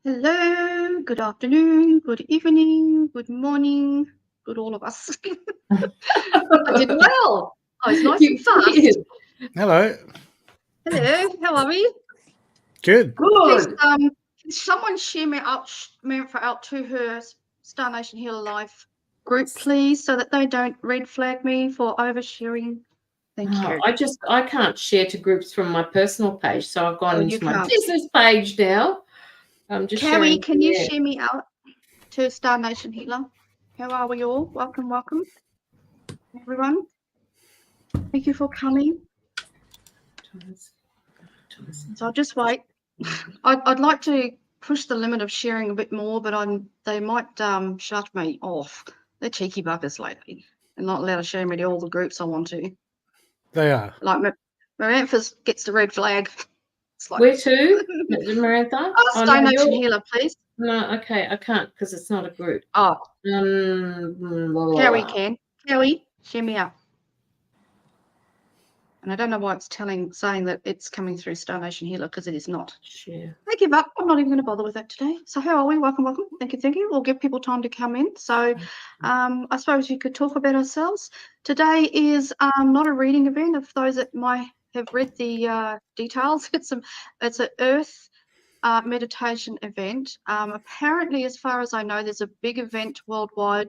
Hello, good afternoon, good evening, good morning, good all of us. I did well. I was nice and fast. Hello. Hello, how are we? Good. Please, can someone share me out to her Star Nation Healer Life group, please, so that they don't red flag me for oversharing. Thank you. I can't share to groups from my personal page, so I've gone into my can't. business page now. I'm just Carrie, sharing can you share me out to Star Nation Healer? How are we all? Welcome, welcome, everyone. Thank you for coming. So I'll just wait. I'd like to push the limit of sharing a bit more, but they might shut me off. They're cheeky buggers lately. They're not allowed to share me to all the groups I want to. They are. Like Maranthas gets the red flag. It's like, where to, Marantha? Star Nation Healer, please. No, okay, I can't because it's not a group. Oh. Carrie can. Carrie, share me out. And I don't know why it's saying that it's coming through Star Nation Healer, because it is not. Sure. I give up. I'm not even going to bother with that today. So how are we? Welcome, welcome. Thank you, thank you. We'll give people time to come in. So I suppose you could talk about ourselves. Today is not a reading event. Of those that might have read the details, it's an Earth meditation event. Apparently, as far as I know, there's a big event worldwide.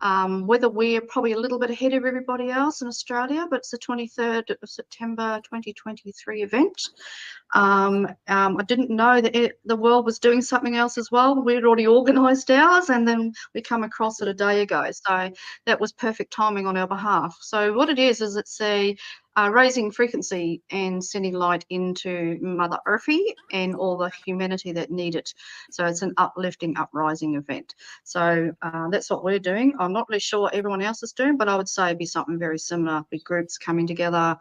Whether we're probably a little bit ahead of everybody else in Australia, but it's the 23rd of September 2023 event. I didn't know that the world was doing something else as well. We'd already organised ours, and then we come across it a day ago. So that was perfect timing on our behalf. So what it is it's a raising frequency and sending light into Mother Earthy and all the humanity that need it. So it's an uplifting, uprising event. So that's what we're doing. I'm not really sure what everyone else is doing, but I would say it'd be something very similar, with groups coming together,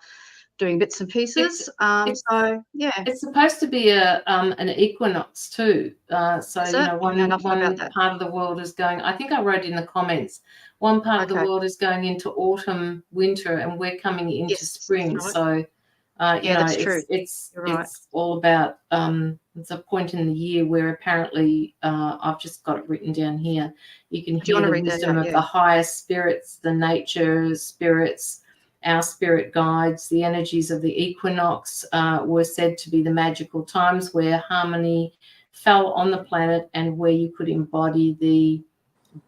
doing bits and pieces. So yeah, it's supposed to be an equinox too. So you know, one part of the world is going. I think I wrote in the comments. One part of the world is going into autumn, winter, and we're coming into spring. Right. So you know, that's true. It's all about. It's a point in the year where apparently I've just got it written down here. You can hear the wisdom of the highest spirits, the nature spirits. Our spirit guides, the energies of the equinox were said to be the magical times where harmony fell on the planet and where you could embody the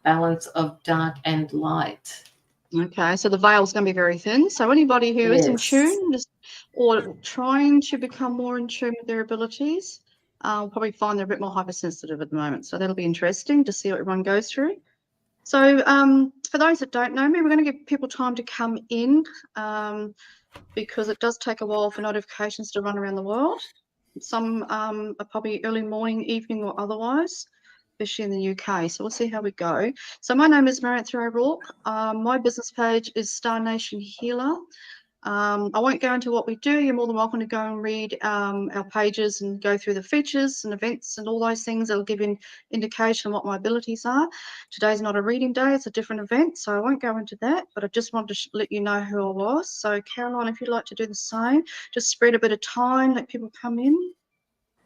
balance of dark and light. Okay, so the veil's going to be very thin. So anybody who is in tune or trying to become more in tune with their abilities will probably find they're a bit more hypersensitive at the moment. So that'll be interesting to see what everyone goes through. So for those that don't know me, we're going to give people time to come in because it does take a while for notifications to run around the world. Some are probably early morning, evening, or otherwise. especially in the UK. So we'll see how we go. So my name is Marantha O'Rourke. My business page is Star Nation Healer. I won't go into what we do. You're more than welcome to go and read our pages and go through the features and events and all those things. That'll give you an indication of what my abilities are. Today's not a reading day, it's a different event, so I won't go into that, but I just wanted to let you know who I was. So Caroline, if you'd like to do the same, just spread a bit of time, let people come in.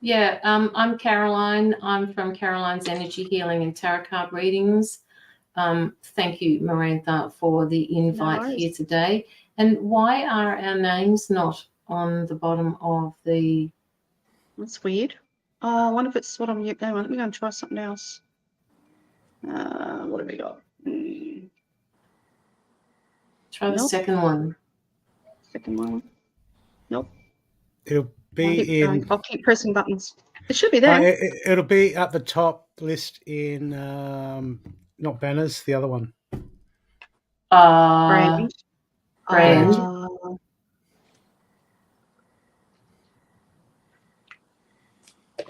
Yeah, I'm Caroline. I'm from Caroline's Energy Healing and Tarot Card Readings. Thank you, Marantha, for the invite here today. And why are our names not on the bottom of the... That's weird. I wonder if it's what I'm... Hang on, let me go and try something else. What have we got? Try the second one. Second one. Nope. It'll be in... I'll keep pressing buttons. It should be there. It'll be at the top list in... not banners, the other one. Brand.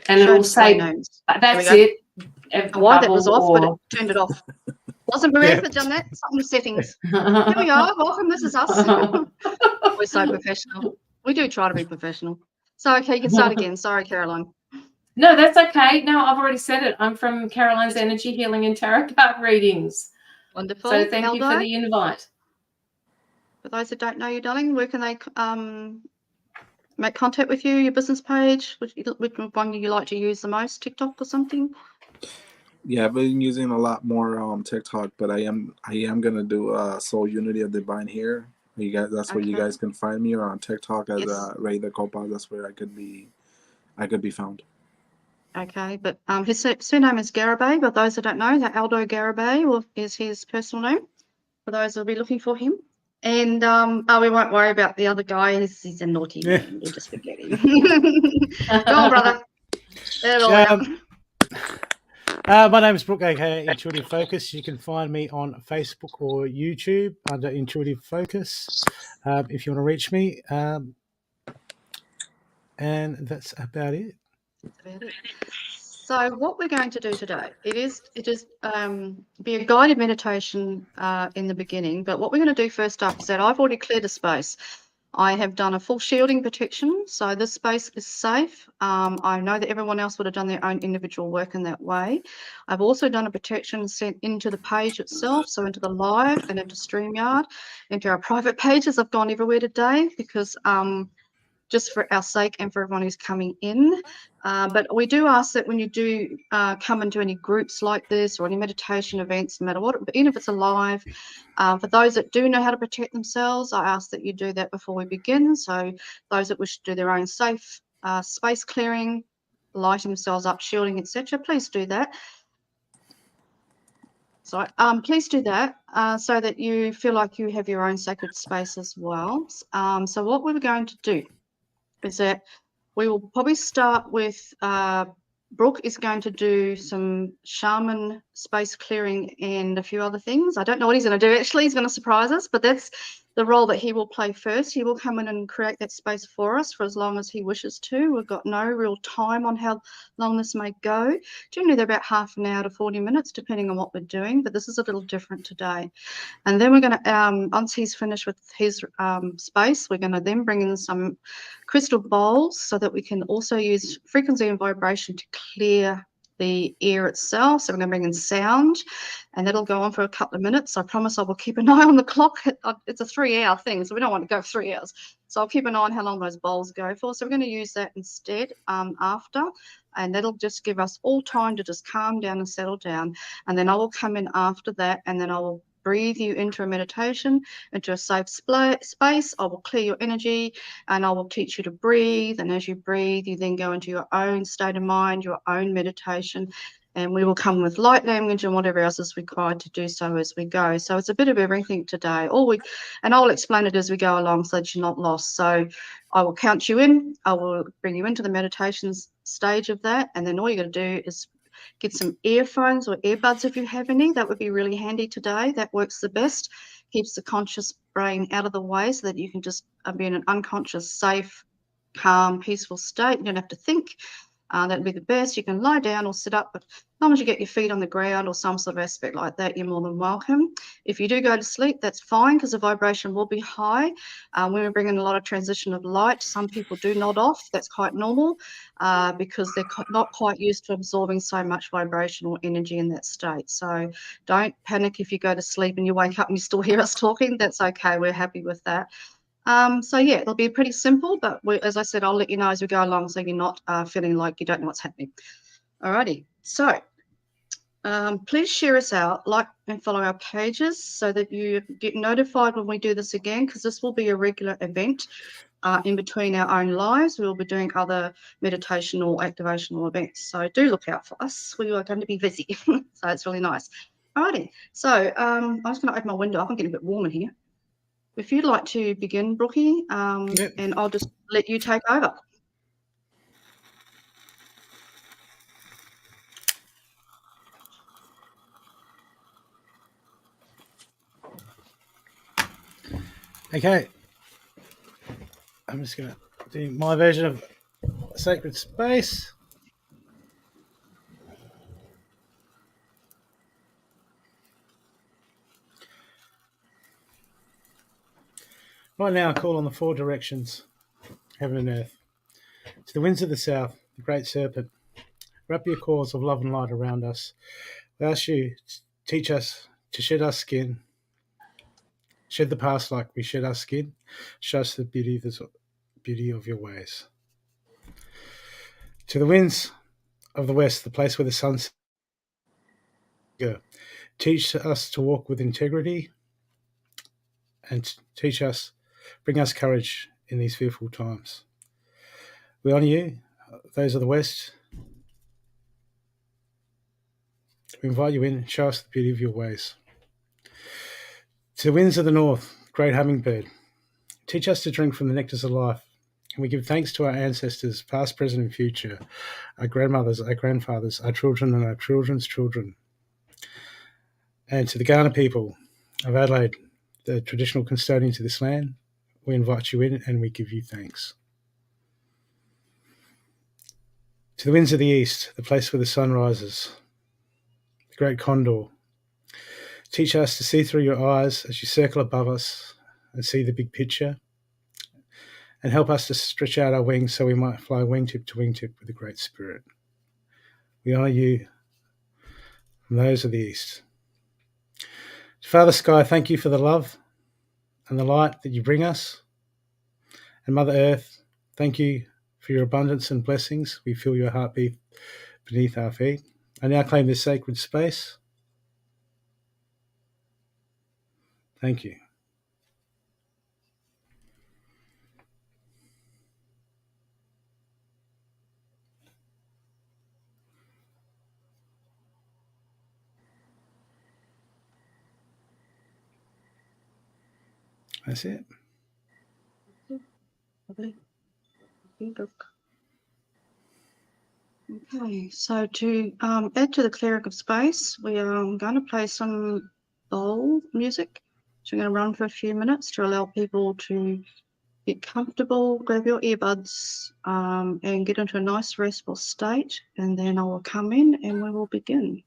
And it'll say names. That's it. Why that was off, but it turned it off. Wasn't Marantha done that? Something settings. Here we go. Welcome. This is us. We're so professional. We do try to be professional. So, okay, you can start again. Sorry, Caroline. No, that's okay. No, I've already said it. I'm from Caroline's Energy Healing and Tarot Card Readings. Wonderful. So thank you for the invite. For those that don't know you, darling, where can they make contact with you? Your business page? Which one you like to use the most? TikTok or something? Yeah, I've been using a lot more TikTok, but I am gonna do Soul Unity of Divine here. You guys, that's where you guys can find me, or on TikTok as Ray the Copa. That's where I could be found. Okay, but his surname is Garibay. But those that don't know, that Aldo Garibay is his personal name. For those who'll be looking for him. And we won't worry about the other guy. He's a naughty man. We'll just forget him. Go on, brother. My name is Brooke, aka Intuitive Focus. You can find me on Facebook or YouTube under Intuitive Focus if you want to reach me. And that's about it. So what we're going to do today, it is be a guided meditation in the beginning. But what we're going to do first up is that I've already cleared a space. I have done a full shielding protection, so this space is safe. I know that everyone else would have done their own individual work in that way. I've also done a protection sent into the page itself, so into the live and into StreamYard, into our private pages. I've gone everywhere today because just for our sake and for everyone who's coming in. But we do ask that when you do come into any groups like this or any meditation events, no matter what, even if it's a live, for those that do know how to protect themselves, I ask that you do that before we begin. So those that wish to do their own safe space clearing, lighting themselves up, shielding, etc., please do that. So please do that so that you feel like you have your own sacred space as well. So what we're going to do is that we will probably start with Brooke is going to do some shaman space clearing and a few other things. I don't know what he's going to do actually. He's going to surprise us, but that's the role that he will play first. He will come in and create that space for us for as long as he wishes to. We've got no real time on how long this may go. Generally they're about half an hour to 40 minutes depending on what we're doing, but this is a little different today. And then we're going to, once he's finished with his space, we're going to then bring in some crystal bowls so that we can also use frequency and vibration to clear the air itself. So we're going to bring in sound, and that'll go on for a couple of minutes. I promise I will keep an eye on the clock. It's a 3-hour thing, so we don't want to go 3 hours. So I'll keep an eye on how long those bowls go for. So we're going to use that instead after, and that'll just give us all time to just calm down and settle down. And then I will come in after that, and then I will breathe you into a meditation, into a safe space. I will clear your energy and I will teach you to breathe. And as you breathe, you then go into your own state of mind, your own meditation. And we will come with light language and whatever else is required to do so as we go. So it's a bit of everything today. And I'll explain it as we go along so that you're not lost. So I will count you in. I will bring you into the meditation stage of that. And then all you're going to do is get some earphones or earbuds if you have any. That would be really handy today. That works the best. Keeps the conscious brain out of the way so that you can just be in an unconscious, safe, calm, peaceful state. You don't have to think. That'd be the best. You can lie down or sit up, but as long as you get your feet on the ground or some sort of aspect like that, you're more than welcome. If you do go to sleep, that's fine because the vibration will be high. When we bring in a lot of transition of light, some people do nod off. That's quite normal because they're not quite used to absorbing so much vibrational energy in that state. So don't panic if you go to sleep and you wake up and you still hear us talking. That's okay. We're happy with that. So yeah, it'll be pretty simple, but as I said, I'll let you know as we go along so you're not feeling like you don't know what's happening. Alrighty, so please share us out, like and follow our pages so that you get notified when we do this again, because this will be a regular event in between our own lives. We will be doing other meditation or activational events, so do look out for us. We are going to be busy, so it's really nice. Alrighty, so I'm just going to open my window up. I'm getting a bit warm in here. If you'd like to begin, Brookie, Yep. and I'll just let you take over. Okay. I'm just going to do my version of Sacred Space. Right now, I call on the four directions, heaven and earth. To the winds of the south, the great serpent, wrap your cords of love and light around us. We ask you to teach us to shed our skin, shed the past like we shed our skin, show us the beauty of your ways. To the winds of the west, the place where the sun sets, teach us to walk with integrity and bring us courage in these fearful times. We honour you, those of the west. We invite you in, show us the beauty of your ways. To the winds of the north, great hummingbird, teach us to drink from the nectars of life. And we give thanks to our ancestors, past, present, and future, our grandmothers, our grandfathers, our children, and our children's children. And to the Kaurna people of Adelaide, the traditional custodians of this land, we invite you in and we give you thanks. To the winds of the east, the place where the sun rises, the great condor, teach us to see through your eyes as you circle above us and see the big picture, and help us to stretch out our wings so we might fly wingtip to wingtip with the Great Spirit. We honour you from those of the east. Father Sky, thank you for the love and the light that you bring us. And Mother Earth, thank you for your abundance and blessings. We feel your heartbeat beneath our feet. I now claim this sacred space. Thank you. That's it. Okay, so to add to the cleric of space, we are going to play some bowl music. So we're going to run for a few minutes to allow people to get comfortable, grab your earbuds, and get into a nice restful state. And then I will come in and we will begin.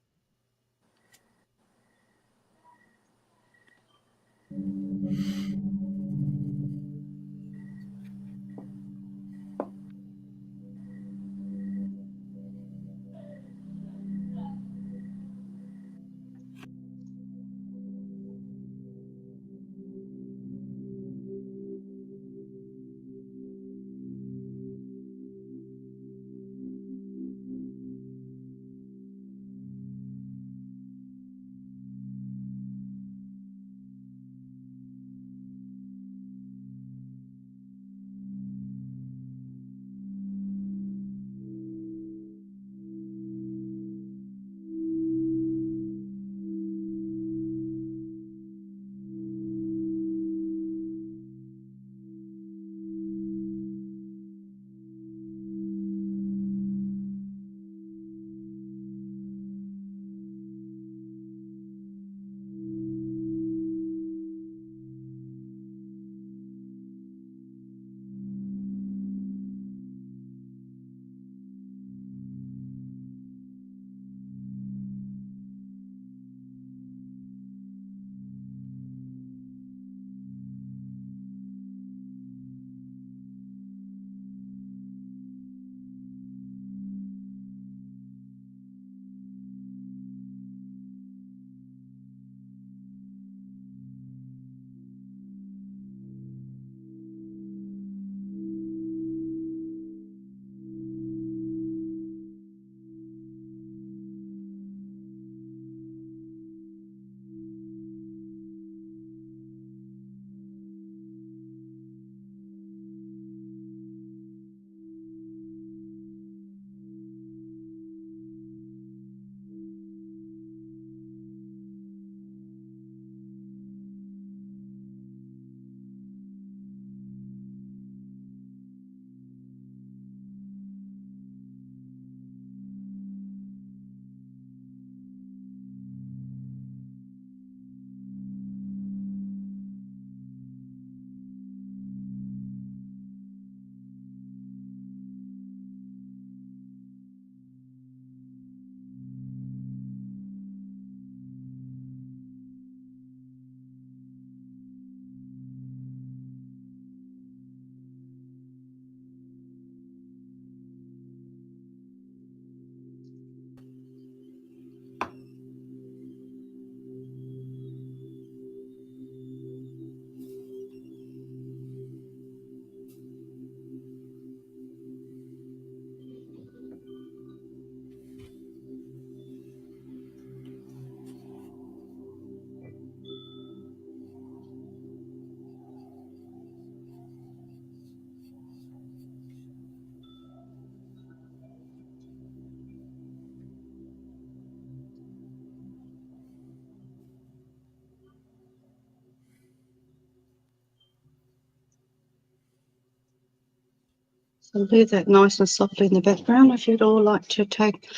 So leave that nice and softly in the background. If you'd all like to take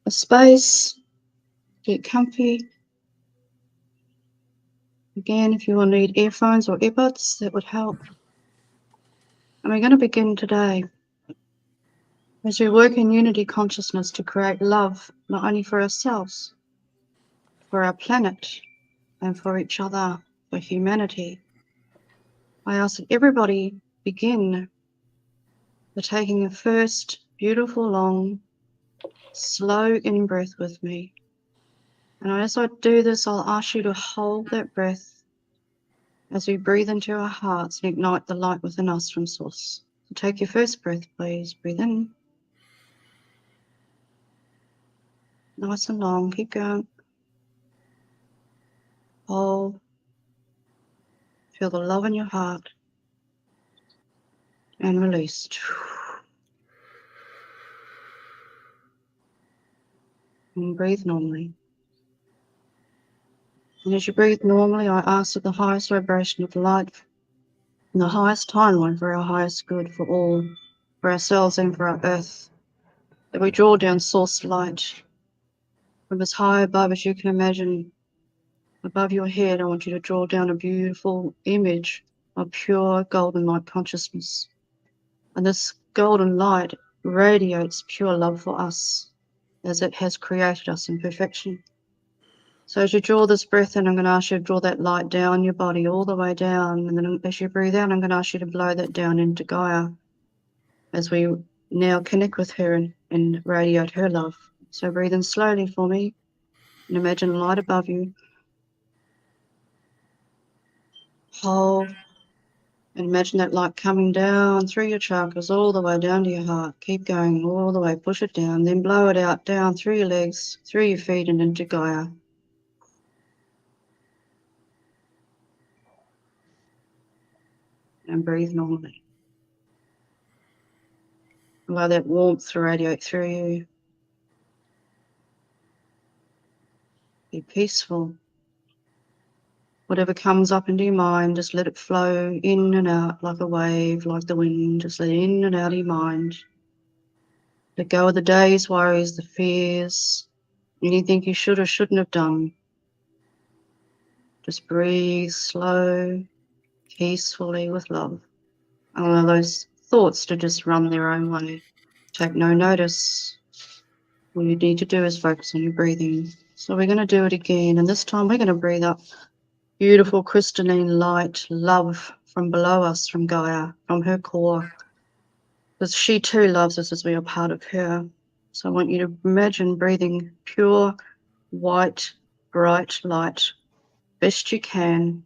a space, get comfy. Again, if you will need earphones or earbuds, that would help. And we're going to begin today as we work in unity consciousness to create love, not only for ourselves, for our planet, and for each other, for humanity. I ask that everybody begin by taking a first beautiful, long, slow in-breath with me. And as I do this, I'll ask you to hold that breath as we breathe into our hearts and ignite the light within us from Source. So take your first breath, please. Breathe in. Nice and long. Keep going. Hold. Feel the love in your heart. And release. And breathe normally. And as you breathe normally, I ask that the highest vibration of light and the highest timeline for our highest good for all, for ourselves and for our earth, that we draw down source light from as high above as you can imagine. Above your head, I want you to draw down a beautiful image of pure golden light consciousness. And this golden light radiates pure love for us as it has created us in perfection. So as you draw this breath in, I'm going to ask you to draw that light down your body all the way down. And then as you breathe out, I'm going to ask you to blow that down into Gaia as we now connect with her and radiate her love. So breathe in slowly for me and imagine light above you. Hold and imagine that light coming down through your chakras all the way down to your heart. Keep going all the way, push it down, then blow it out down through your legs, through your feet and into Gaia. And breathe normally. Allow that warmth to radiate through you. Be peaceful. Whatever comes up into your mind, just let it flow in and out like a wave, like the wind. Just let it in and out of your mind. Let go of the day's worries, the fears, anything you should or shouldn't have done. Just breathe slow, peacefully with love. And allow those thoughts to just run their own way. Take no notice. All you need to do is focus on your breathing. So we're going to do it again. And this time we're going to breathe up beautiful crystalline light, love from below us, from Gaia, from her core. Because she too loves us as we are part of her. So I want you to imagine breathing pure, white, bright light, best you can.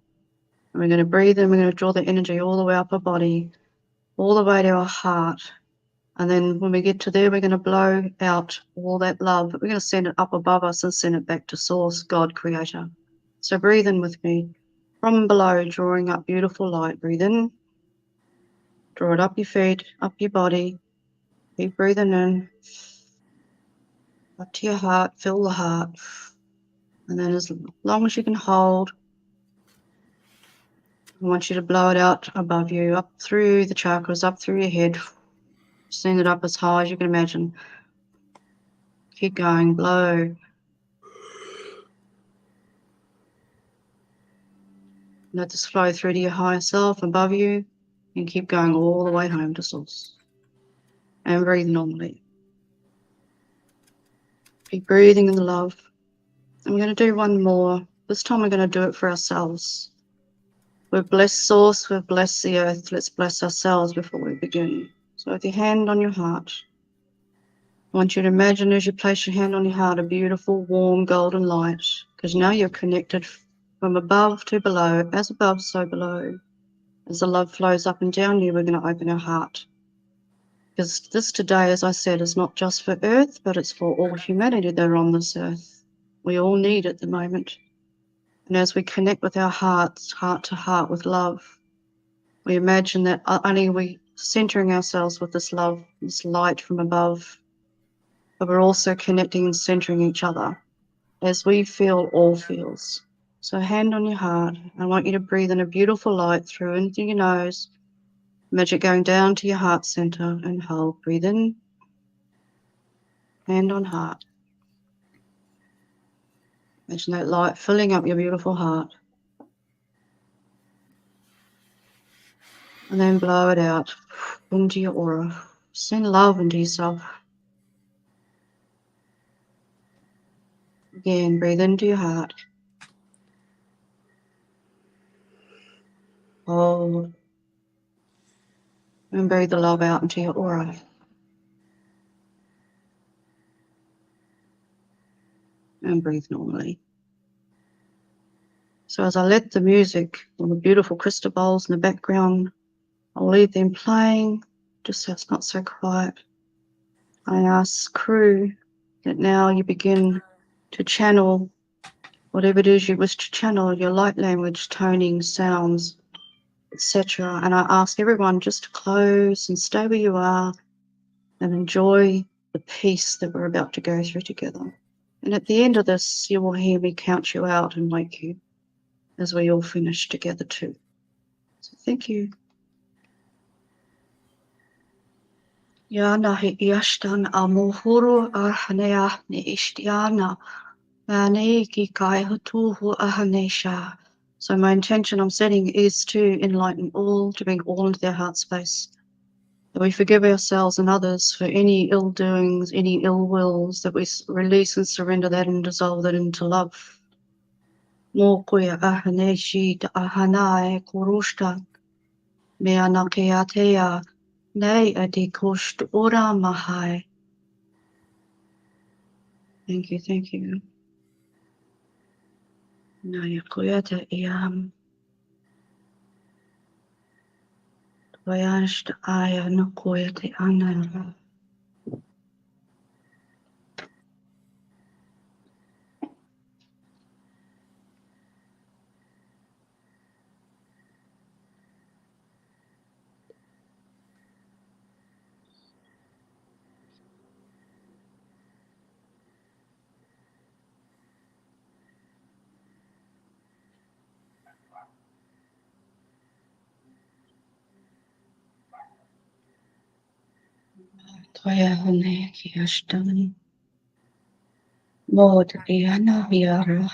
And we're going to breathe in, we're going to draw the energy all the way up our body, all the way to our heart. And then when we get to there, we're going to blow out all that love. We're going to send it up above us and send it back to Source, God, Creator. So breathe in with me. From below, drawing up beautiful light. Breathe in. Draw it up your feet, up your body. Keep breathing in. Up to your heart. Fill the heart. And then as long as you can hold, I want you to blow it out above you, up through the chakras, up through your head. Send it up as high as you can imagine. Keep going. Blow. Let this flow through to your higher self above you and keep going all the way home to Source. And breathe normally. Keep breathing in the love. And we're going to do one more. This time we're going to do it for ourselves. We've blessed Source, we've blessed the earth. Let's bless ourselves before we begin. So with your hand on your heart, I want you to imagine as you place your hand on your heart a beautiful, warm, golden light. Because now you're connected from above to below, as above, so below. As the love flows up and down you, we're going to open our heart. Because this today, as I said, is not just for Earth, but it's for all humanity that are on this earth. We all need it at the moment. And as we connect with our hearts, heart to heart with love, we imagine that only we centering ourselves with this love, this light from above, but we're also connecting and centering each other as we feel all feels. So hand on your heart. I want you to breathe in a beautiful light through into your nose, Imagine going down to your heart center and hold. Breathe in, hand on heart. Imagine that light filling up your beautiful heart. And then blow it out into your aura. Send love into yourself. Again, breathe into your heart. Hold. And breathe the love out into your aura. And breathe normally. So as I let the music or the beautiful crystal bowls in the background, I'll leave them playing just so it's not so quiet. I ask crew that now you begin to channel whatever it is you wish to channel, your light language, toning, sounds, etc. And I ask everyone just to close and stay where you are and enjoy the peace that we're about to go through together. And at the end of this, you will hear me count you out and wake you as we all finish together too. So thank you. Yana he iashtan amuhuru ahanea ni ishtiana. So my intention I'm setting is to enlighten all, to bring all into their heart space. That we forgive ourselves and others for any ill doings, any ill wills, that we release and surrender that and dissolve that into love. Mokuya ahaneshi da ahanae kurushta. Mea nakeatea ne adikosht ora mahai. Thank you, thank you. Naya kuyata iam. Voyage de aya no koyate anana. Toya hone kiashtan. Mod iana viara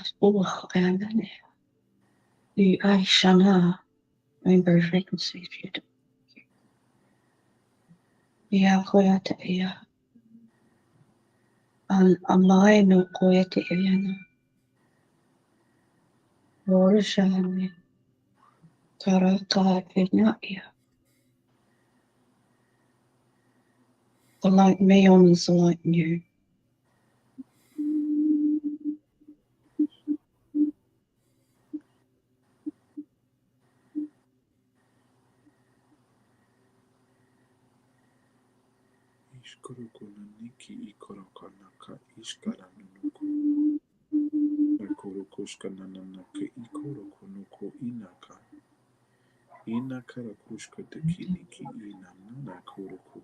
anane. The Aishana rainbow frequencies beautiful. Ya koyata iya. Amai no koyate iana. Rorishane. Karaka ina iya. The light me on is the light in you. Ishkurukunaniki ikorokanaka ishkaranunuku. Nakurukushkananaka ikorokunuku inaka. Inakarakushka tekiniki inanana kuruku.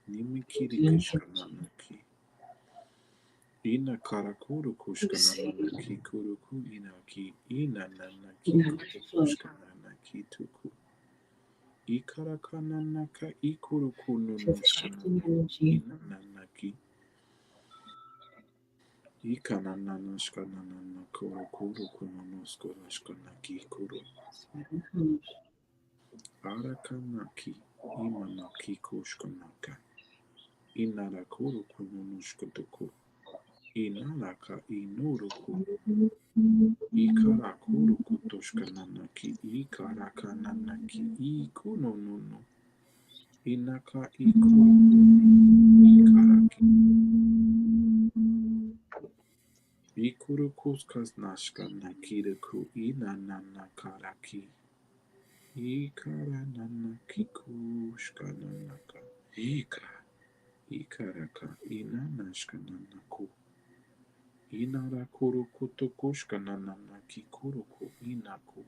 Nimikiri kishkananaki. Inakarakurukushkananaki kuruku inaki. Inananaki kurukushkananaki tuku. Ikarakananaka ikurukununushkananaki inananaki. Ikanananashkananana kurukurukununushkananaki kuru. Arakanaki imanaki kushkanaka. Inarakurukununushkatuku. Inaraka inuruku. Ikarakurukutoshkananaki. Ikarakananaki ikunununu. Inaka ikuru. Ikaraki. Ikurukuskasnashkanaki reku inananakaraki. Ikarananaki kushkananaka. Ikaraka inanashkananaku. Inarakurukutokushkananaki kuruku inaku.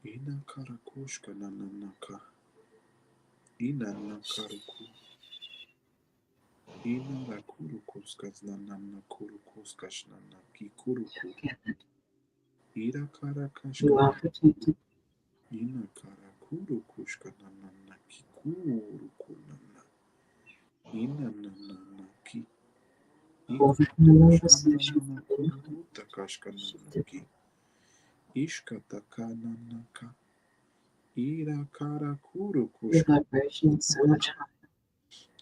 Ina karakushka nananaka. Ina nakaruku. Ina rakurukuska nananakurukuska shnanaki kuruku. Ira karakashka. You are protected. Ina karakurukushka nananaki kuruku nana. Ina nananaki. Takashka nanaki. Ishka takananaka. Ira karakurukushka. Your vibration is so much higher.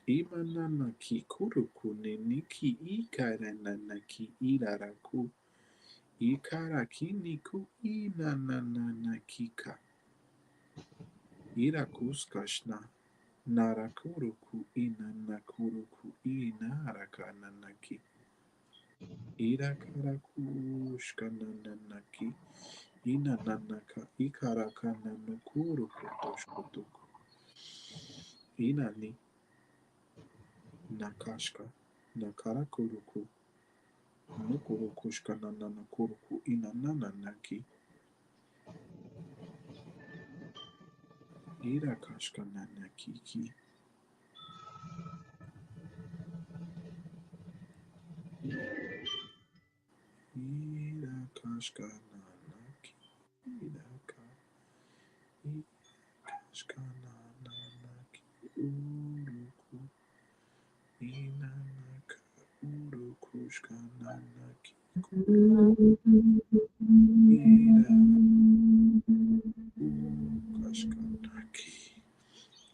Imananaki kuruku niki ikarananaki iraraku. Ikarakiniku inananakika. Irakuskashna. Narakuruku inanakuruku inarakananaki. Irakarakushkananaki. Inananaka ikarakananakuruku toshkutuku. Inani. Nakashka. Nakarakuruku. Nukurukushka nananakuruku inananaki. Irakashka nanakiki. Irakashka nanaki. Irakashka nanaki. Uruku. Inanaka. Urukushka nanaki. Irakashkanaki.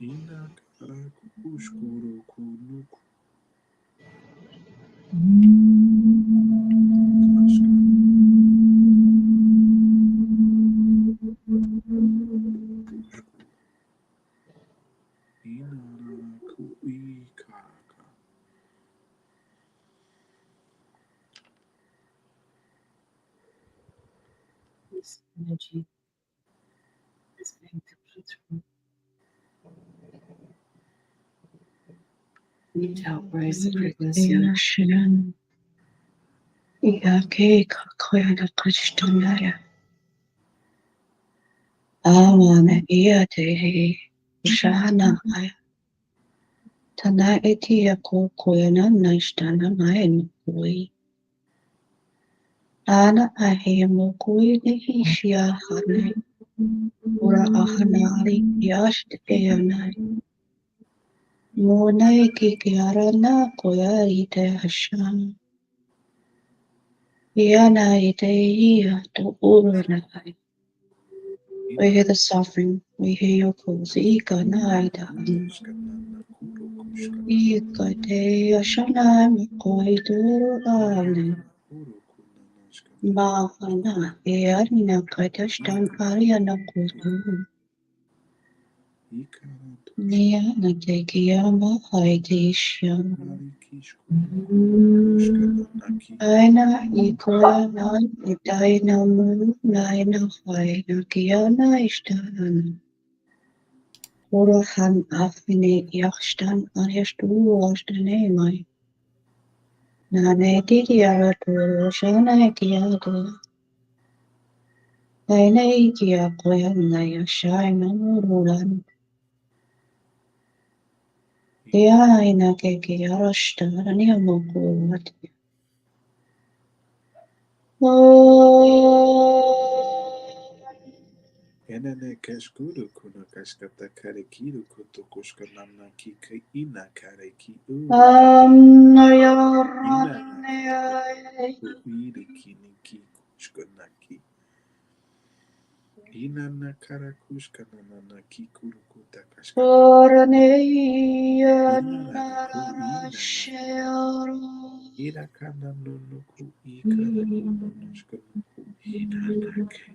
Inakarakushkurukunuku. Inaraku ikaraka. This energy is being filtered through. You need to help raise the frequency. Amana iate shana tana etia ko koyana nashtana maen kui ana ahemo kui hishia hane ura ahanari yasht eana mona kikiarana koyarite hashan yana ite ia to urana. We hear the suffering, we hear your calls. Ika naida. Ika te ashana koi duru ale. Mahana earina kaitashtan ariana kudu. Niana te kiyama haidisham. Aina ikoya na itaina mu naina haina kiyana ishtan. Urahan afine yakstan aryastu washtane mai. Nane tiriara tu shana kiyadu. Aina ikia koyana yashaina murulan. Dia aina ke kiyarashtan niyamukulat. Enene keshkuru kuna kashkata karekiru kuto kushkanana kika ina kareki uiri kiniki kushkanaki. Inana karakushkanana kikuru kuta kashkata. Irakana nunuku ikarakunushkanuku inanake.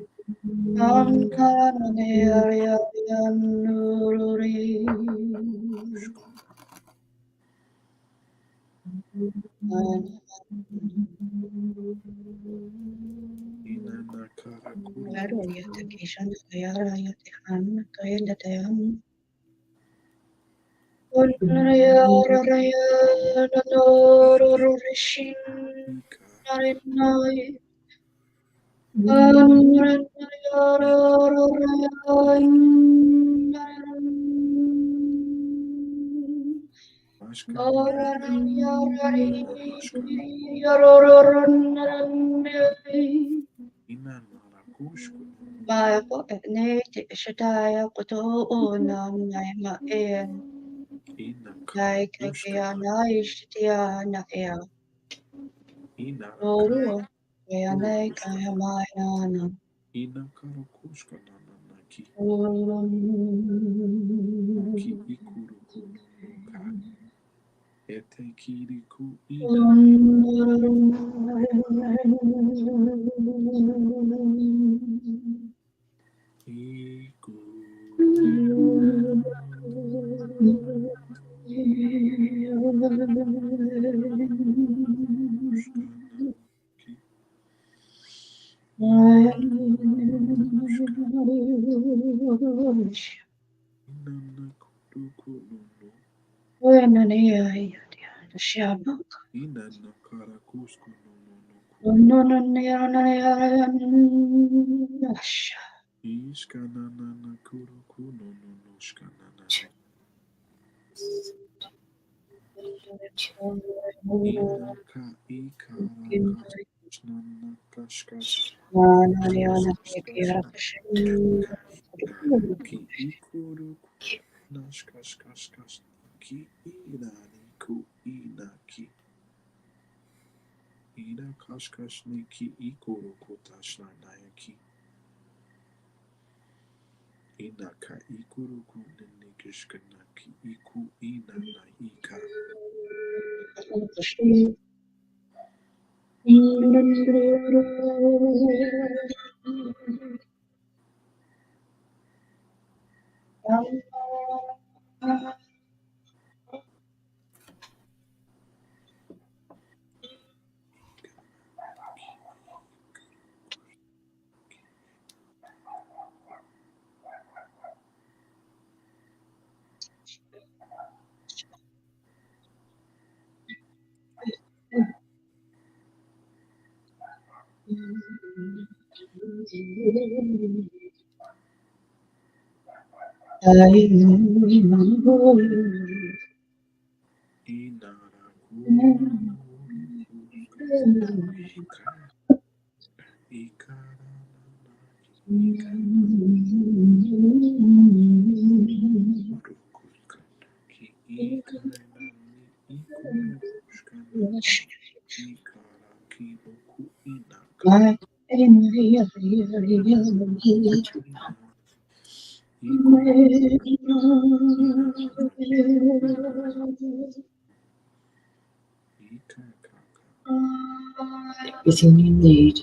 Everything you need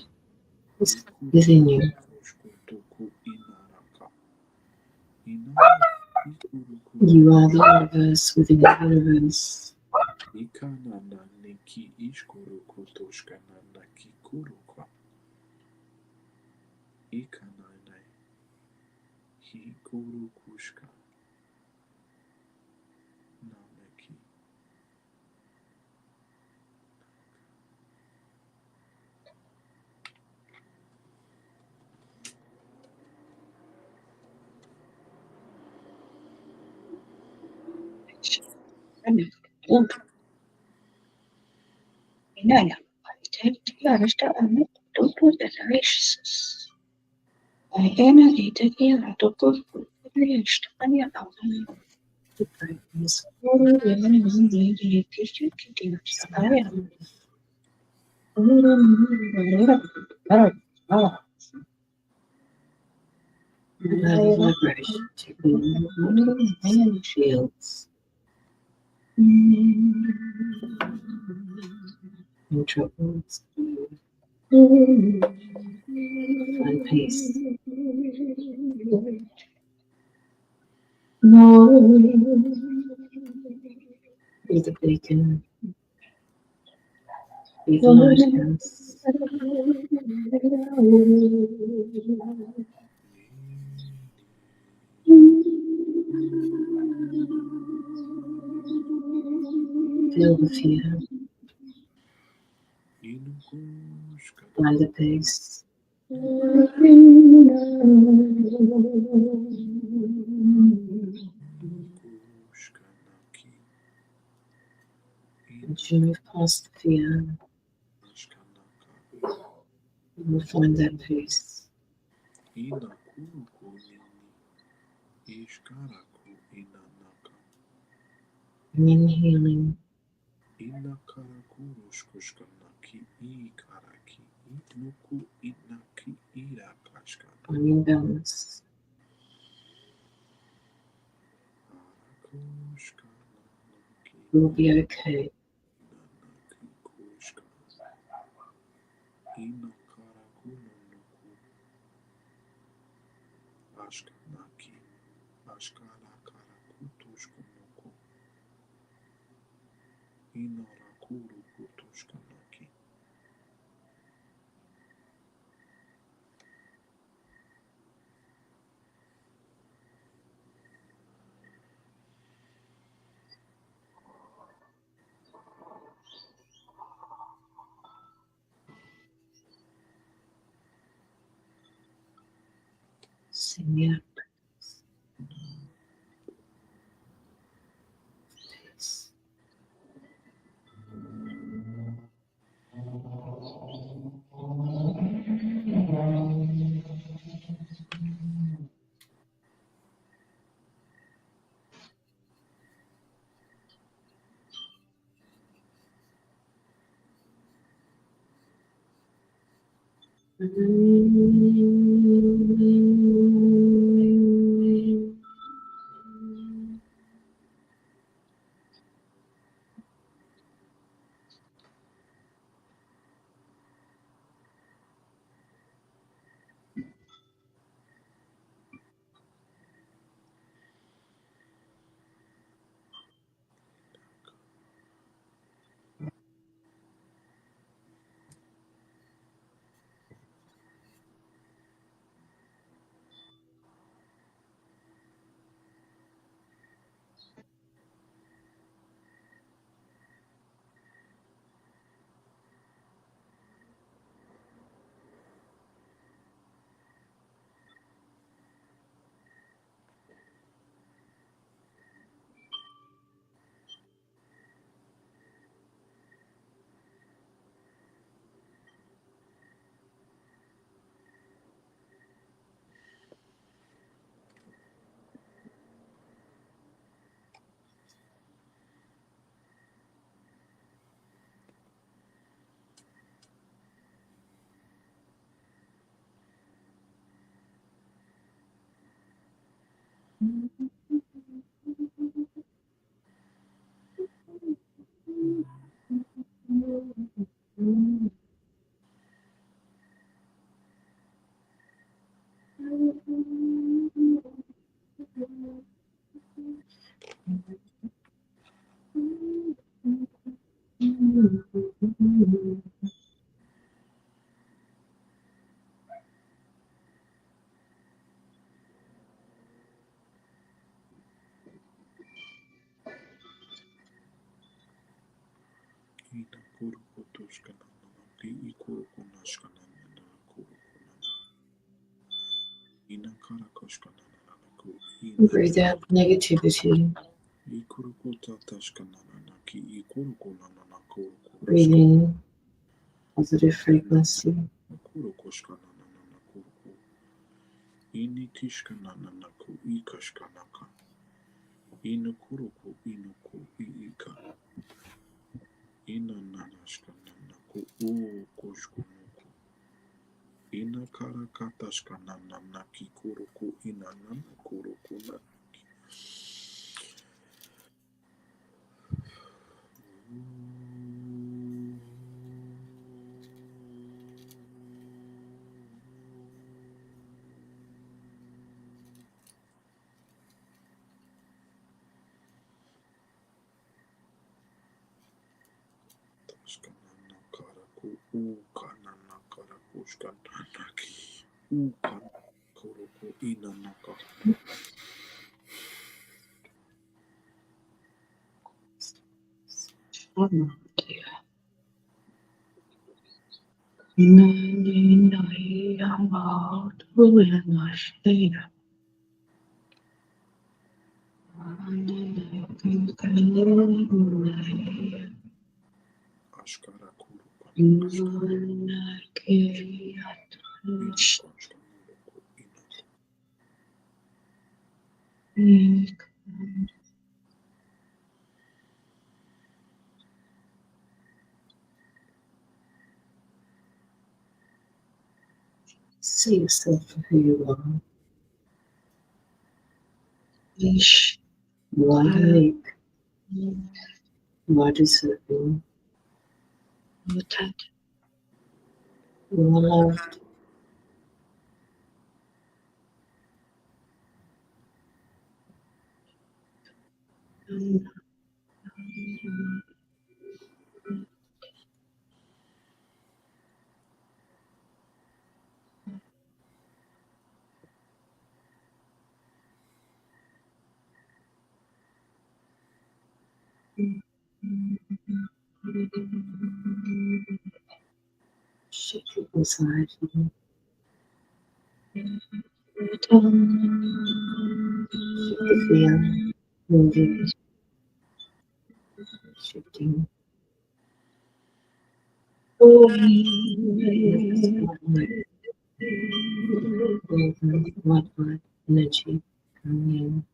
is within you. You are the universe within the universe. Vibration to shields and troubles. Find peace. Be the beacon. Be the lighthouse. Feel the fear. Find the peace. As you move past the fear, you will find that peace. And in healing, finding balance. You'll be okay. Sing out peace. Breathe out negativity. Breathe in positive frequency. Ashkara kuru. See yourself for who you are. You are unique. You are deserving. You are loved. Shake it inside you. Shift the feeling, moving, shifting. White energy coming in.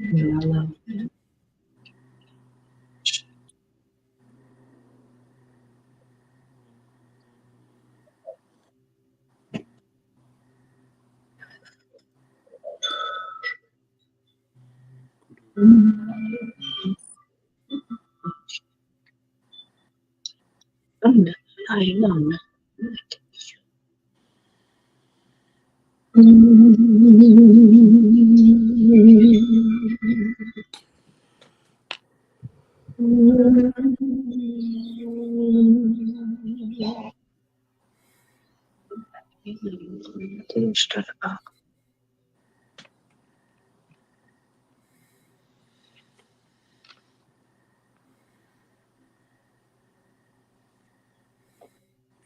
You are loved. I know. Start up.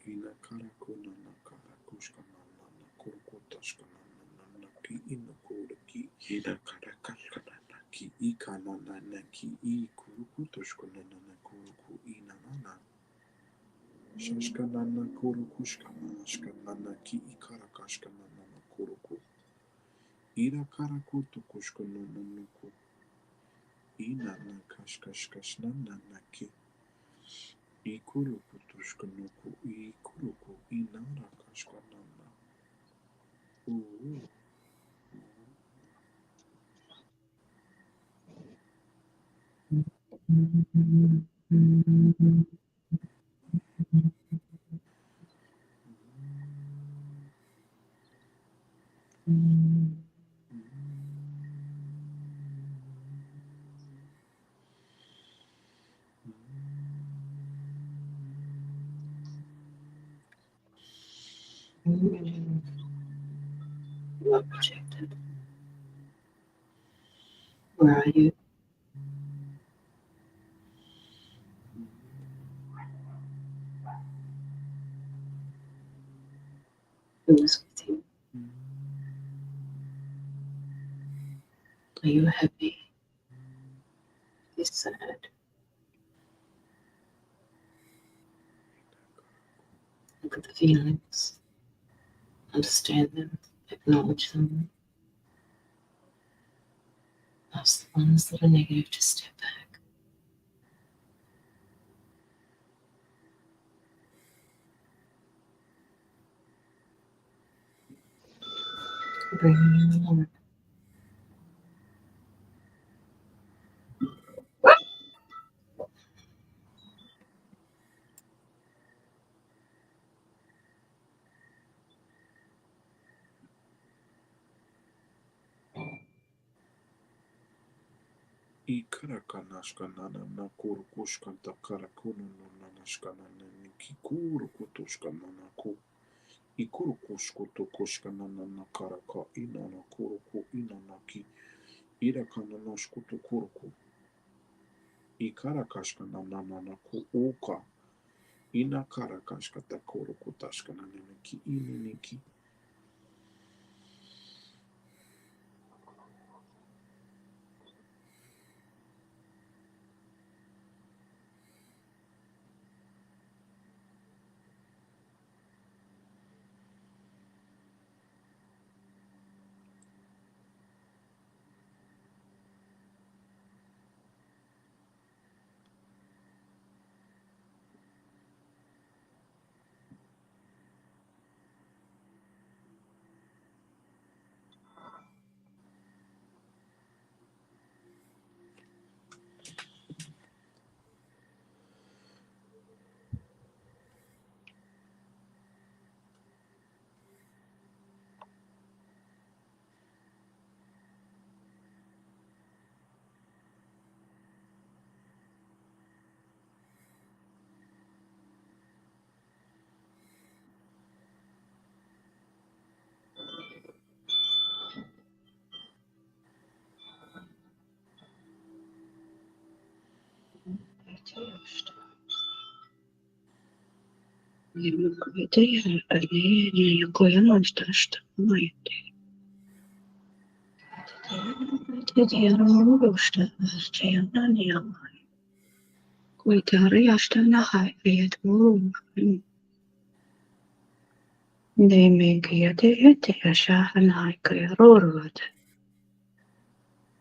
Ina karakuna na karakushka na kurkutashka na ki ina kuraki. Ina karakashka na ki ikana na ki I kurukutoshka na kuruku ina na. Shashka na kurukushka na ki ikarakashka na kuruku. Ira karakuto kushka na ku. Ina na kashkashkash na ki. Ikuruku tushkanuku ikuruku inara kashkanana. You are protected. Where are you? Who is with you? Are you happy? Are you sad? Look at the feelings. Understand them. Acknowledge them. Ask the ones that are negative to step back. Bring in the Lord. Ikarakanashkanana na kurukushkanta karakununu nashkanana ki kurukutushkanana ku. Ikurukushku to kushkanana karaka inona kuruku inona ki irakanana shkutu kuruku. Ikarakashkanana ku uka. Ina karakashkata kuruku tashkanana ki ininiki.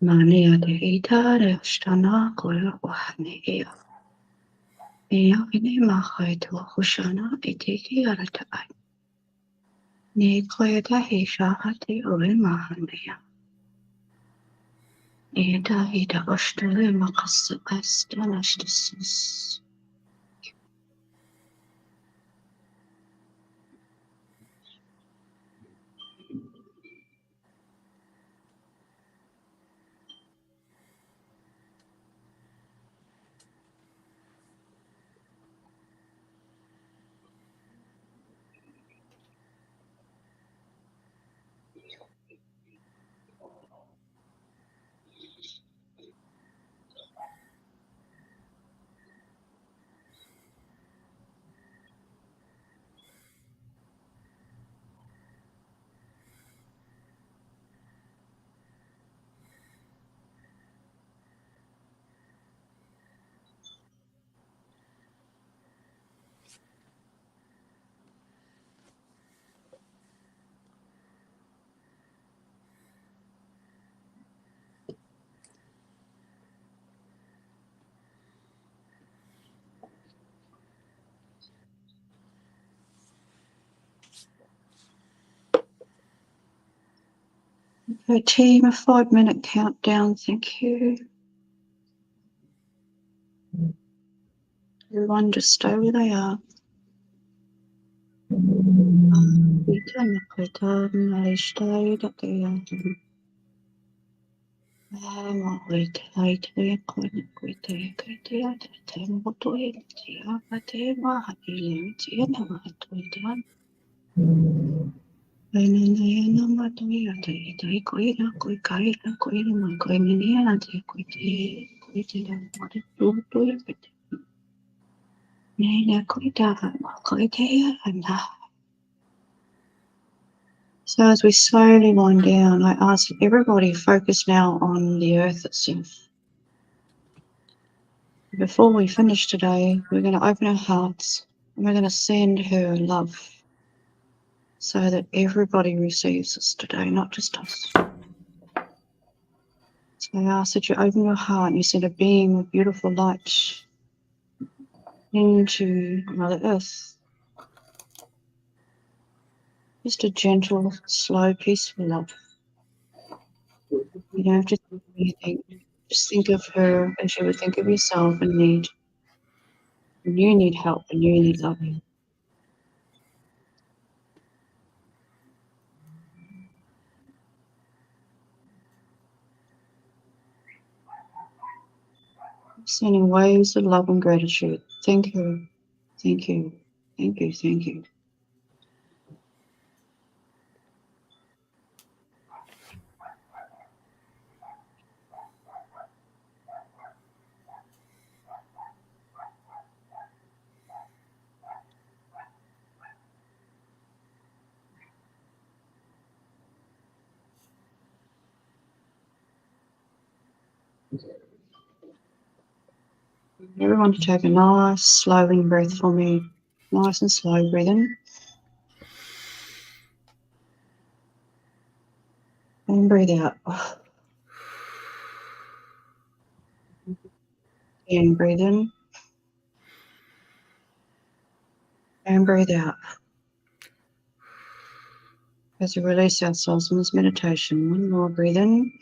Mania de itare stana kola wahne ya vine mahai to hushana itiki arata ai. Ne koyata hisha hati ove mahanaya. Ida ida ostele makas astanastis. A team, a 5-minute countdown, thank you. Everyone just stay where they are. So as we slowly wind down, I ask everybody focus now on the earth itself. Before we finish today, we're going to open our hearts and we're going to send her love so that everybody receives us today, not just us. So I ask that you open your heart and you send a beam of beautiful light into Mother Earth. Just a gentle, slow, peaceful love. You don't have to think of anything. Just think of her as you would think of yourself in need. And you need help and you need love. Sending waves of love and gratitude. Thank you. Thank you. Thank you. Thank you. Everyone to take a nice, slow in breath for me. Nice and slow breathing. And breathe out. And breathe in. And breathe out. As we release ourselves in this meditation, one more breathe in.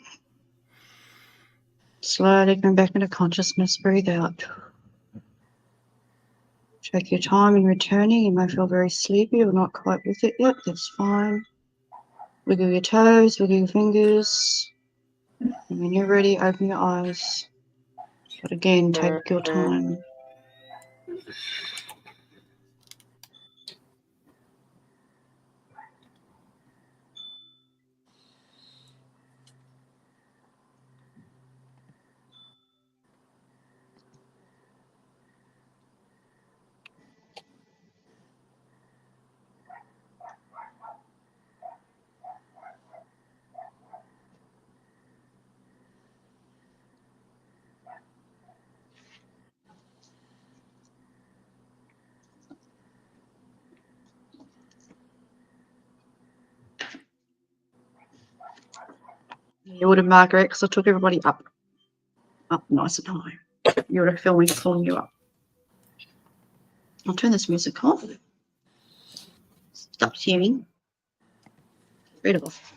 Slowly come back into consciousness, breathe out. Take your time in returning. You may feel very sleepy or not quite with it yet. That's fine. Wiggle your toes, wiggle your fingers. And when you're ready, open your eyes. But again, take your time. You would have, Margaret, because I took everybody up nice and high. You would have felt me pulling you up. I'll turn this music off. Stop tuning. Read it off.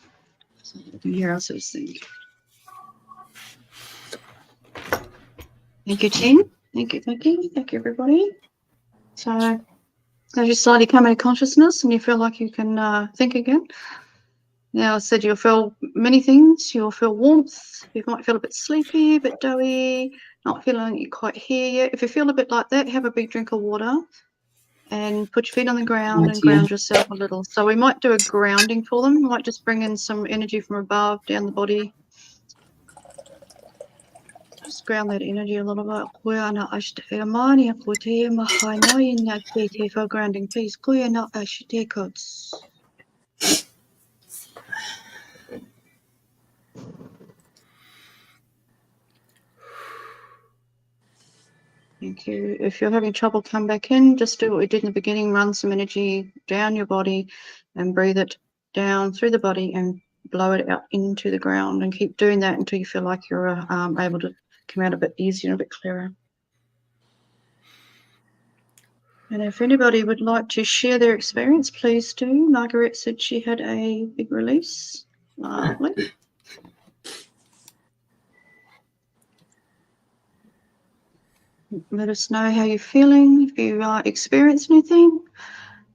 So you can hear us sing. Thank you, Tim. Thank you, everybody. So as you slowly come into consciousness and you feel like you can think again. Now I said you'll feel many things. You'll feel warmth. You might feel a bit sleepy, a bit doughy, not feeling like you're quite here yet. If you feel a bit like that, have a big drink of water and put your feet on the ground and ground yourself a little. So we might do a grounding for them. We might just bring in some energy from above, down the body. Just ground that energy a little bit. For grounding, please. Thank you. If you're having trouble, come back in. Just do what we did in the beginning. Run some energy down your body and breathe it down through the body and blow it out into the ground, and keep doing that until you feel like you're able to come out a bit easier and a bit clearer. And if anybody would like to share their experience, please do. Margaret said she had a big release. Lovely. Let us know how you're feeling. If you experience anything,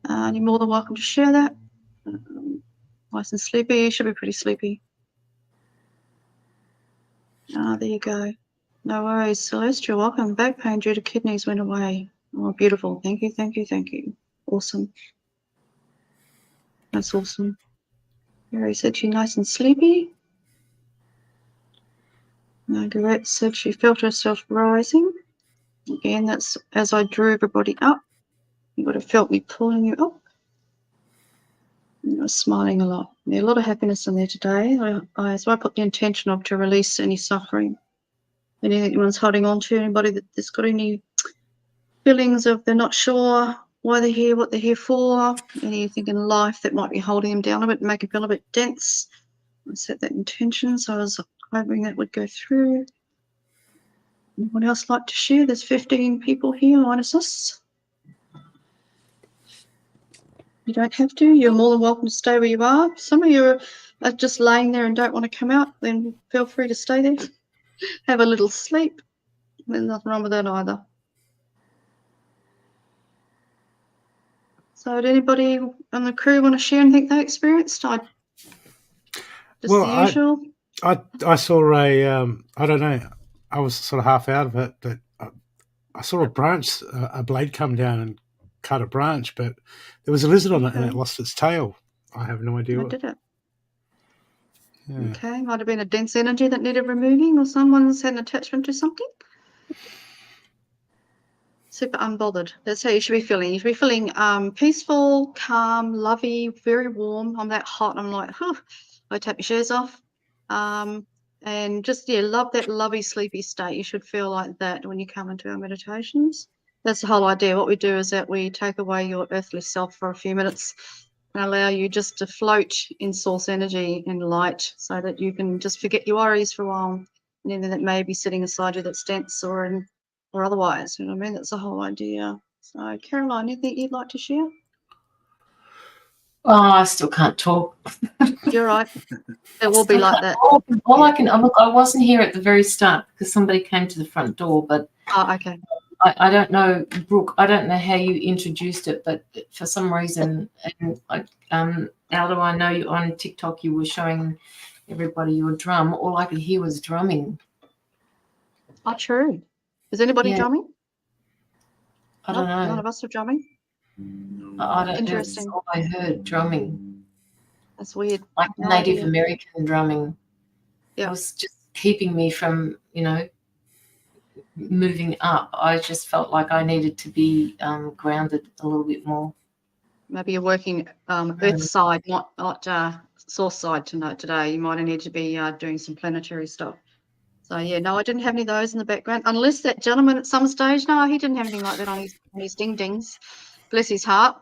you're more than welcome to share that. Nice and sleepy. You should be pretty sleepy. There you go. No worries. Celeste, you're welcome. Back pain due to kidneys went away. Oh, beautiful. Thank you, thank you, thank you. Awesome. That's awesome. Mary said she's nice and sleepy. Margaret said she felt herself rising. Again, that's as I drew everybody up. You would have felt me pulling you up. I was smiling a lot. There's a lot of happiness in there today. So I put the intention of to release any suffering. Anything anyone's holding on to, anybody that's got any feelings of they're not sure why they're here, what they're here for, anything in life that might be holding them down a bit, make them feel a bit dense. I set that intention, so I was hoping that would go through. Anyone else like to share? There's 15 people here minus us. You don't have to. You're more than welcome to stay where you are. Some of you are just laying there and don't want to come out, then feel free to stay there. Have a little sleep. There's nothing wrong with that either. So did anybody on the crew want to share anything they experienced? The usual. I saw I don't know, I was sort of half out of it, but I saw a branch, a blade come down and cut a branch, but there was a lizard on it and it lost its tail. I have no idea what did it. Yeah. Okay, might have been a dense energy that needed removing, or someone's had an attachment to something. Super unbothered. That's how you should be feeling. You should be feeling peaceful, calm, lovey, very warm. I'm that hot. I'm like, I take my shoes off. And just, yeah, love that lovey, sleepy state. You should feel like that when you come into our meditations. That's the whole idea. What we do is that we take away your earthly self for a few minutes and allow you just to float in source energy and light so that you can just forget your worries for a while and anything that may be sitting inside you that's dense or otherwise. You know what I mean? That's the whole idea. So, Caroline, anything you'd like to share? Oh, I still can't talk. You're right. It will be like that. All I can, look, I wasn't here at the very start because somebody came to the front door, but Oh, okay. I don't know, Brooke, I don't know how you introduced it, but for some reason, and Aldo, I know you on TikTok, you were showing everybody your drum. All I could hear was drumming. Oh, true. Is anybody drumming? I don't know. None of us are drumming? I don't know. Interesting. That's all I heard, drumming. That's weird. Like Native American drumming. Yeah. It was just keeping me from, moving up. I just felt like I needed to be grounded a little bit more. Maybe you're working earth side, not source side today. You might need to be doing some planetary stuff. So, yeah, no, I didn't have any of those in the background, unless that gentleman at some stage, no, he didn't have anything like that on his ding-dings. Bless his heart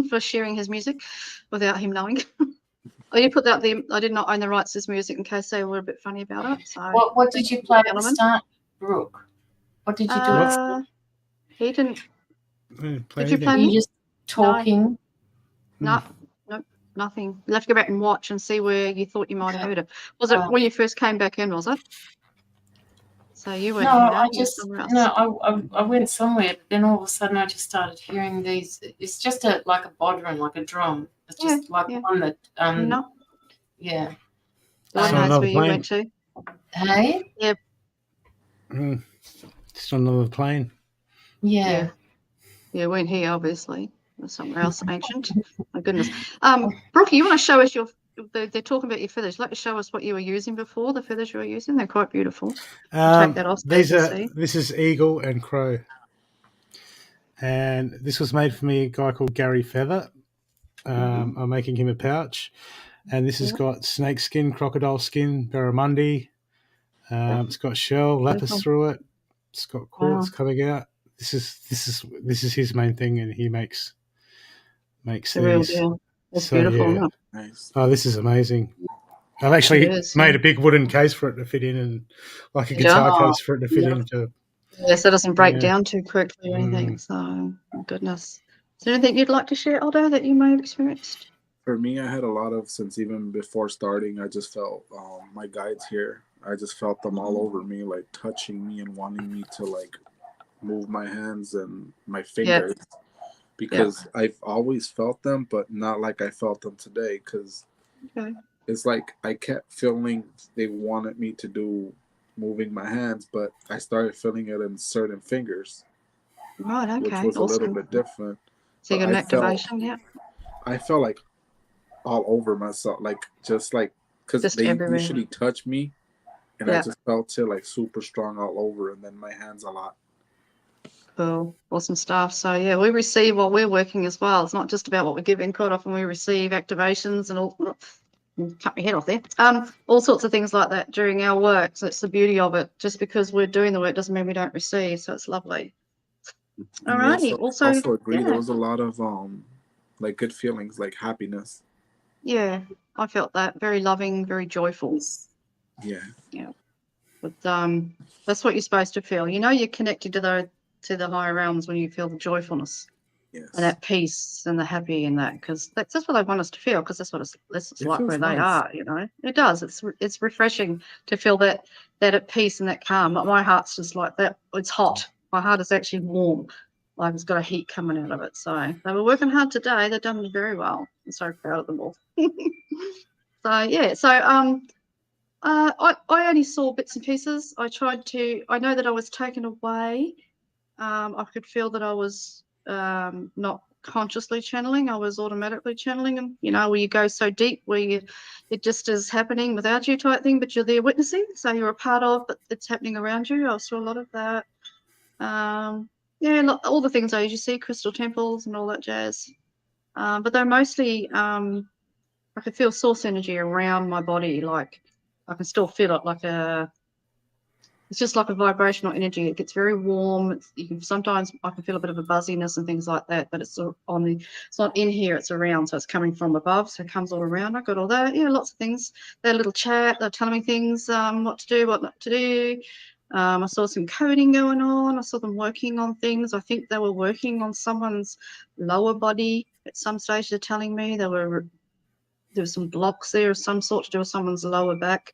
for sharing his music without him knowing. Oh, you put that there. I did not own the rights to his music in case they were a bit funny about it. So what did you play at the start, Brooke? What did you do? He didn't. Did you play? You just talking? No, nothing. You'll have to go back and watch and see where you thought you might have heard it. Was it when you first came back in? Was it? So you went. I went somewhere, but then all of a sudden I just started hearing these. It's just like a bodhran, like a drum. It's just one that. No. Yeah. God knows where you went to. Hey. Yeah. Just on another plane. Yeah. Yeah, weren't here, obviously. Somewhere else ancient. My goodness. Brookie, you want to show us they're talking about your feathers. You'd like to show us what you were using before, the feathers you were using? They're quite beautiful. Take that off. This is eagle and crow. And this was made for me a guy called Gary Feather. I'm making him a pouch. And this has got snake skin, crocodile skin, barramundi. It's got shell, lapis through it. It's got quartz coming out. This is his main thing, and he makes these. Real deal. It's beautiful. Yeah. Nice. Oh, this is amazing. I've actually made a big wooden case for it to fit in, and like a guitar case for it to fit into. Yeah, so it doesn't break down too quickly or anything. So, goodness. Is there anything you'd like to share, Aldo, that you may have experienced? For me, I had a lot of, since even before starting, I just felt my guides here. I just felt them all over me, like touching me and wanting me to like move my hands and my fingers. Yeah. Because I've always felt them, but not like I felt them today. Because it's like I kept feeling they wanted me to do moving my hands, but I started feeling it in certain fingers. Right, okay. Which was a little bit different. So you got an activation, I felt like all over myself, like just like, because they usually touch me, and I just felt it like super strong all over, and then my hands a lot. Cool. Awesome stuff. So yeah, we receive while we're working as well. It's not just about what we give in. Quite often we receive activations and all. Cut my head off there. All sorts of things like that during our work. So it's the beauty of it. Just because we're doing the work doesn't mean we don't receive. So it's lovely. All righty. Also agree. There was a lot of like good feelings, like happiness. Yeah, I felt that. Very loving, very joyful. Yeah. Yeah. But that's what you're supposed to feel. You know, you're connected to the higher realms when you feel the joyfulness. Yes. And that peace and the happy and that, because that's what they want us to feel, because that's what it's like where they are, you know. It does. It's refreshing to feel that at peace and that calm. But my heart's just like that. It's hot. My heart is actually warm. Like it's got a heat coming out of it. So they were working hard today. They've done very well. I'm so proud of them all. So yeah. So I only saw bits and pieces. I know that I was taken away. I could feel that I was not consciously channeling. I was automatically channeling, and you know, where you go so deep where it just is happening without you type thing, but you're there witnessing, so you're a part of, but it's happening around you. I saw a lot of that. All the things I usually see, crystal temples and all that jazz. But they're mostly I could feel source energy around my body, like I can still feel it like it's just like a vibrational energy. It gets very warm. Sometimes I can feel a bit of a buzziness and things like that, but it's not in here, it's around, so it's coming from above, so it comes all around. I got all that, lots of things. They had a little chat, they're telling me things, what to do, what not to do. I saw some coding going on. I saw them working on things. I think they were working on someone's lower body at some stage. They're telling me there were some blocks there of some sort to do with someone's lower back.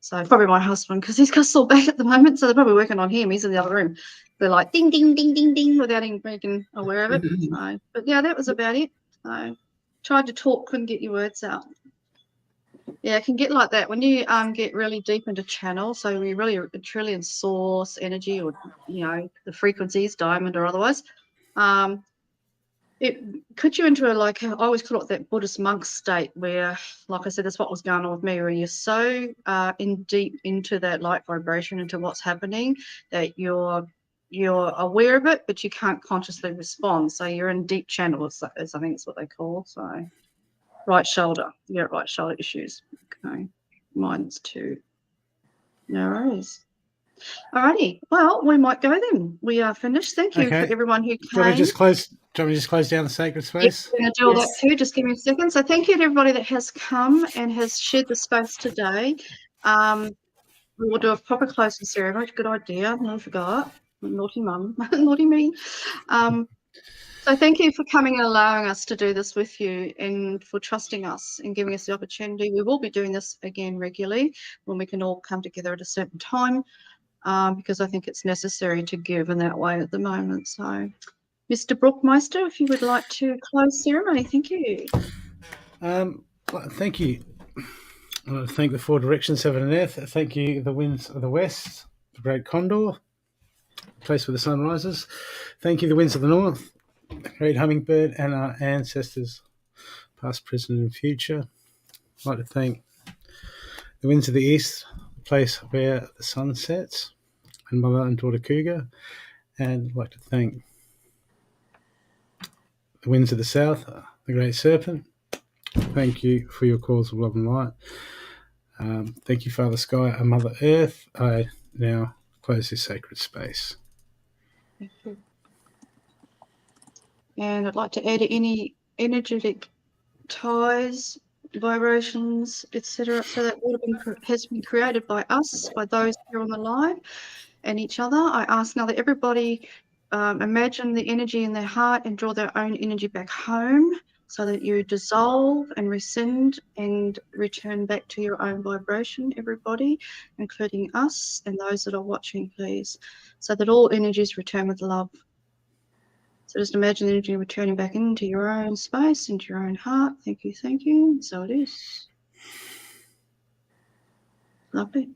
So probably my husband, because he's got a sore back at the moment. So they're probably working on him. He's in the other room. They're like ding, ding, ding, ding, ding, without him being aware of it. So, but yeah, that was about it. I tried to talk, couldn't get your words out. Yeah, it can get like that when you get really deep into channel. So we really truly in source energy, or the frequencies, diamond or otherwise. It puts you into I always call it that Buddhist monk state where, like I said, that's what was going on with me, where you're so deep into that light vibration, into what's happening, that you're aware of it, but you can't consciously respond. So you're in deep channels, as I think it's what they call. So right shoulder, right shoulder issues. Okay, mine's too. No worries. Alrighty, well, we might go then. We are finished. Thank you for everyone who came. Do you want me to just close down the sacred space? Yes, we're going to do all that too. Just give me a second. So thank you to everybody that has come and has shared the space today. We will do a proper closing ceremony. Good idea. No, I forgot. Naughty mum. Naughty me. So thank you for coming and allowing us to do this with you, and for trusting us and giving us the opportunity. We will be doing this again regularly when we can all come together at a certain time. Because I think it's necessary to give in that way at the moment. So, Mr. Brookmeister, if you would like to close ceremony, thank you. Thank you. I want to thank the four directions, heaven and earth. Thank you, the winds of the west, the great condor, the place where the sun rises. Thank you, the winds of the north, the great hummingbird, and our ancestors, past, present, and future. I'd like to thank the winds of the east, place where the sun sets, and mother and daughter cougar. And I'd like to thank the winds of the south, the great serpent. Thank you for your calls of love and light. Thank you, Father Sky and Mother Earth. I now close this sacred space. Thank you. And I'd like to add any energetic ties, vibrations, etc. So that all has been created by us, by those here on the live, and each other. I ask now that everybody imagine the energy in their heart and draw their own energy back home, so that you dissolve and rescind and return back to your own vibration, everybody, including us and those that are watching, please, so that all energies return with love. So just imagine the energy returning back into your own space, into your own heart. Thank you, thank you. So it is. Lovely.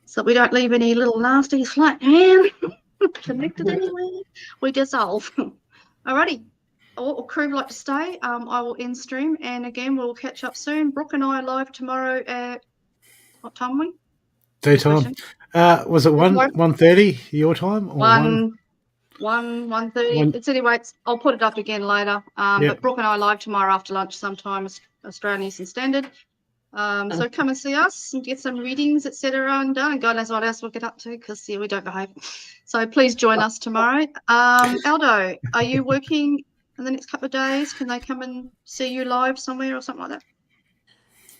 So we don't leave any little nasty flat hand connected anywhere. We dissolve. Alrighty. Or crew would like to stay. I will end stream, and again we'll catch up soon. Brooke and I are live tomorrow at what time are we? Daytime. Was it 1:30 your time? Or 1:30. It's anyway. I'll put it up again later. But Brooke and I are live tomorrow after lunch, sometime Australian Eastern Standard. So come and see us and get some readings, etc. And God knows what else we'll get up to, because we don't behave. So please join us tomorrow. Aldo, are you working in the next couple of days? Can they come and see you live somewhere or something like that?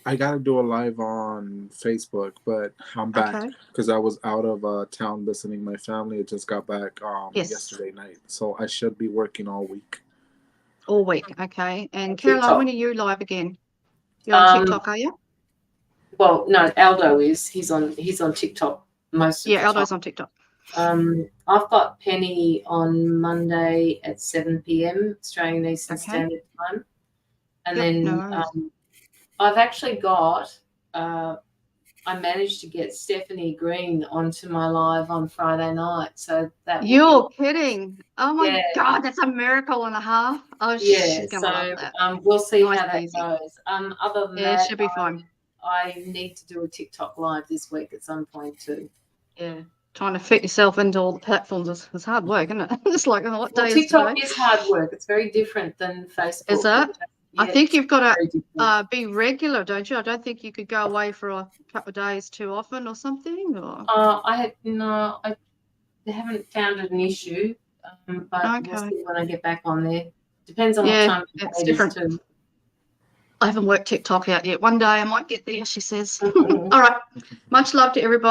I got to do a live on Facebook, but I'm back because I was out of town visiting my family. I just got back yesterday night, so I should be working all week. All week, okay. And Caroline, when are you live again? You're on TikTok, are you? Well, no, Aldo is. He's on TikTok most of the time. Aldo's on TikTok. I've got Penny on Monday at 7 p.m. Australian Eastern Standard Time. And then I've actually got, I managed to get Stephanie Green onto my live on Friday night. So that You're kidding. Oh my God, that's a miracle and a half. Oh, yeah. So we'll see how that goes. Other than that, it should be fine. I need to do a TikTok live this week at some point too. Yeah. Trying to fit yourself into all the platforms is hard work, isn't it? It's like, what day TikTok is today? is hard work. It's very different than Facebook. Is that? I think you've got very to difficult. be regular, don't you? I don't think you could go away for a couple of days too often or something. Or I haven't found it an issue, but we'll see when I get back on there. Depends on what time it's it different. is too. I haven't worked TikTok out yet. One day I might get there, she says. All right. Much love to everybody.